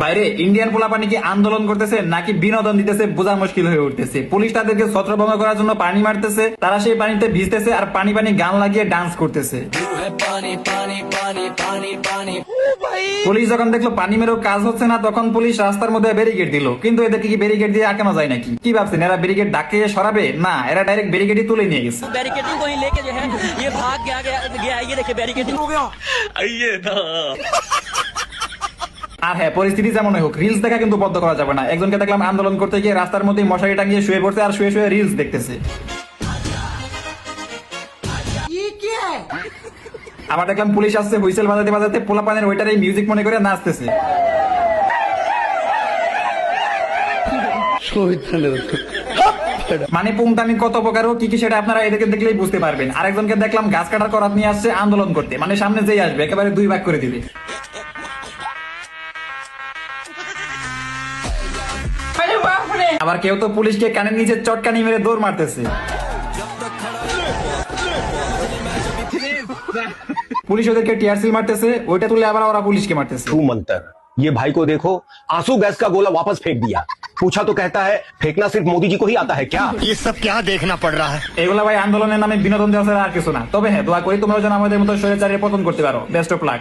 বাইরে ইন্ডিয়ান পোলাপানি কি আন্দোলন করতেছে নাকি বিনোদন দিতেছে বোঝা মুশকিল হয়ে উঠতেছে। পুলিশ তাদেরকে ছত্রভঙ্গ করার জন্য পানি মারতেছে, তারা সেই পানিতে ভিজতেছে আর পানি পানি গান লাগিয়ে ডান্স করতেছে। পুলিশ যখন দেখলো পানি মেরেও কাজ হচ্ছে না, তখন পুলিশ রাস্তার মধ্যে ব্যারিকেড দিল। কিন্তু এদেরকে কি ব্যারিকেড দিয়ে আটকানো যায় নাকি? কি ভাবছেন এরা ব্যারিকেড ডাকে সরাবে? না, এরা ডাইরেক্ট ব্যারিকেডই তুলে নিয়ে গেছে। बैरिकेडिंग को ही लेके जो है ये भाग गया ये देखिए बैरिकेडिंग हो गया। আর হ্যাঁ, পরিস্থিতি যেমনই হোক রিলস দেখা কিন্তু বন্ধ করা যাবে না। একজনকে দেখলাম আন্দোলন করতে গিয়ে রাস্তার মধ্যে মশারি টাঙিয়ে শুয়ে পড়ছে আর শুয়ে শুয়ে রিলস দেখতেছে। আবার দেখলাম পুলিশ আসছে হুইসেল বাজাতে বাজাতে পোলাপানের ওয়েটারে মিউজিক মনে করে নাচতেছে। মানে পুংটামি কত প্রকার ও কি কি সেটা আপনারা এদেরকে দেখলেই বুঝতে পারবেন। আরেকজনকে দেখলাম গাছ কাটার করাত নিয়ে আসছে আন্দোলন করতে, মানে সামনে যেই আসবে একেবারে দুই ভাগ করে দিবে। আবার কেউ তো পুলিশকে কানের নিচে চটকানি মেরে দৌড় মারতেছে। পুলিশ ওদেরকে টিয়ারসিল মারতেছে, ওইটা তুলে আবার ওরা পুলিশকে মারতেছে। छू मंतर, ये भाई को देखो, आंसू गैस का गोला वापस फेंक दिया। पूछा तो कहता है फेंकना सिर्फ मोदी जी को ही आता है क्या? ये सब क्या देखना पड़ रहा है? এগুলা ভাই আন্দোলনের নামে বিনোদন দেওয়া ছাড়া আর কিছু না। তবে হ্যাঁ, দোয়া করি তোমরা যেন আমাদের মতো স্বৈরাচারের পতন করতে পারো। Best of luck.